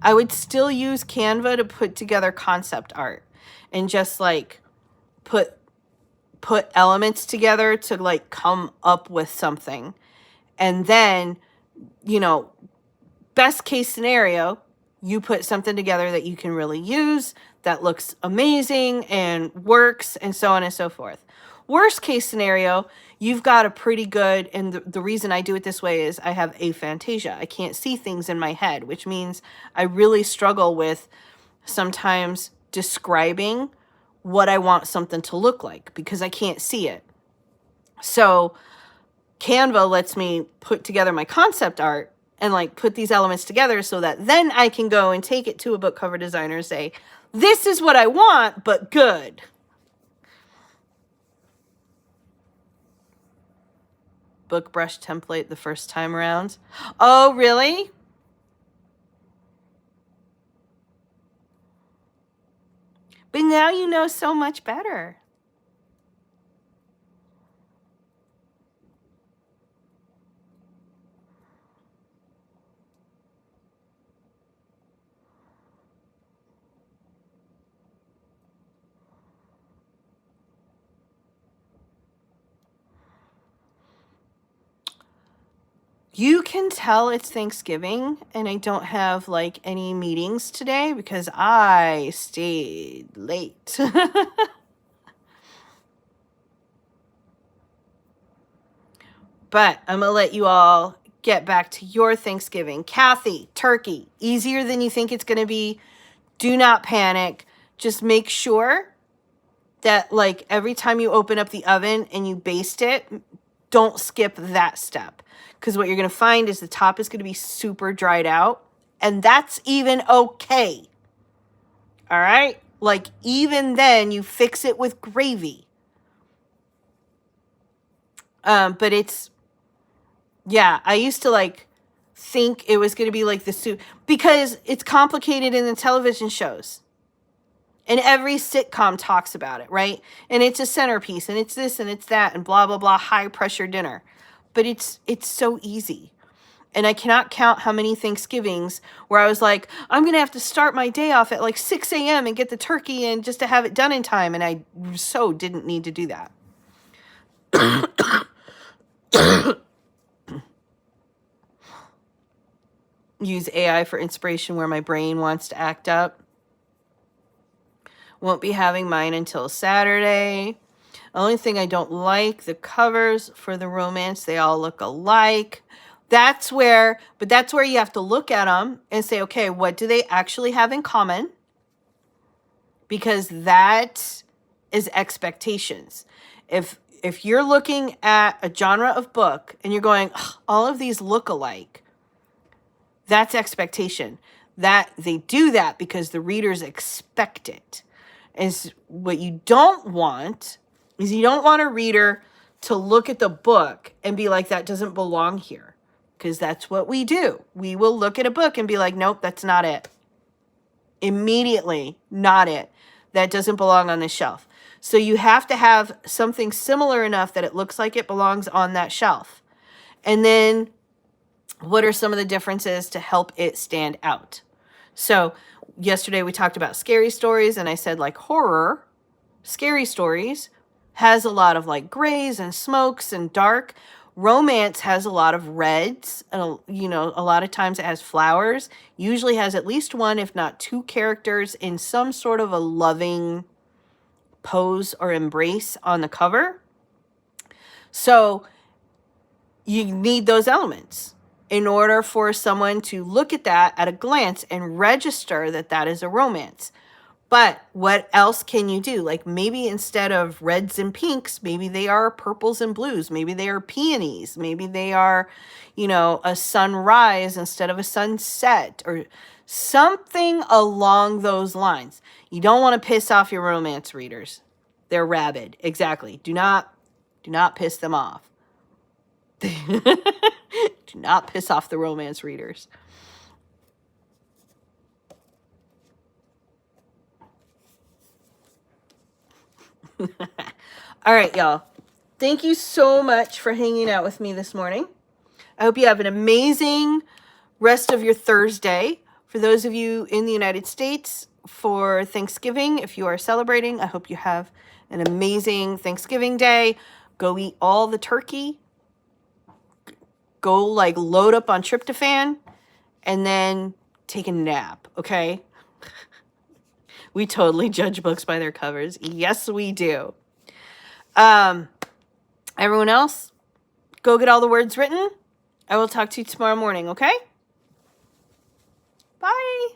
I would still use Canva to put together concept art and just like put elements together to like come up with something. And then, best case scenario, you put something together that you can really use, that looks amazing and works, and so on and so forth. Worst case scenario, you've got a pretty good, and the reason I do it this way is I have aphantasia. I can't see things in my head, which means I really struggle with sometimes describing what I want something to look like because I can't see it. So Canva lets me put together my concept art and like put these elements together so that then I can go and take it to a book cover designer and say, this is what I want, but good. Book brush template the first time around. Oh, really? But now you know so much better. You can tell it's Thanksgiving and I don't have like any meetings today because I stayed late. But I'm going to let you all get back to your Thanksgiving. Kathy, turkey, easier than you think it's going to be. Do not panic. Just make sure that like every time you open up the oven and you baste it, don't skip that step. Because what you're going to find is the top is going to be super dried out. And that's even okay. All right? Like, even then, you fix it with gravy. But it's... Yeah, I used to, like, think it was going to be like the soup. Because it's complicated in the television shows. And every sitcom talks about it, right? And it's a centerpiece, and it's this, and it's that, and blah, blah, blah, high-pressure dinner. But it's so easy. And I cannot count how many Thanksgivings where I was like, I'm going to have to start my day off at like 6 a.m. and get the turkey in just to have it done in time. And I so didn't need to do that. Use AI for inspiration where my brain wants to act up. Won't be having mine until Saturday. The only thing I don't like, the covers for the romance, they all look alike. That's where you have to look at them and say, okay, what do they actually have in common? Because that is expectations. If you're looking at a genre of book and you're going, all of these look alike, that's expectation. That they do that because the readers expect it. Is what you don't want is you don't want a reader to look at the book and be like, that doesn't belong here. Because that's what we do. We will look at a book and be like, nope, that's not it. Immediately, not it. That doesn't belong on this shelf. So you have to have something similar enough that it looks like it belongs on that shelf. And then what are some of the differences to help it stand out? So yesterday we talked about scary stories, and I said like horror, scary stories has a lot of like grays and smokes and dark. Romance has a lot of reds, and you know, a lot of times it has flowers. Usually has at least one, if not two characters in some sort of a loving pose or embrace on the cover. So you need those elements in order for someone to look at that at a glance and register that that is a romance. But what else can you do? Like maybe instead of reds and pinks, maybe they are purples and blues. Maybe they are peonies. Maybe they are, you know, a sunrise instead of a sunset, or something along those lines. You don't want to piss off your romance readers. They're rabid. Exactly. Do not piss them off. Do not piss off the romance readers. All right, y'all. Thank you so much for hanging out with me this morning. I hope you have an amazing rest of your Thursday. For those of you in the United States, for Thanksgiving, if you are celebrating, I hope you have an amazing Thanksgiving day. Go eat all the turkey. Go like load up on tryptophan and then take a nap, okay? We totally judge books by their covers. Yes, we do. Everyone else, go get all the words written. I will talk to you tomorrow morning, okay? Bye.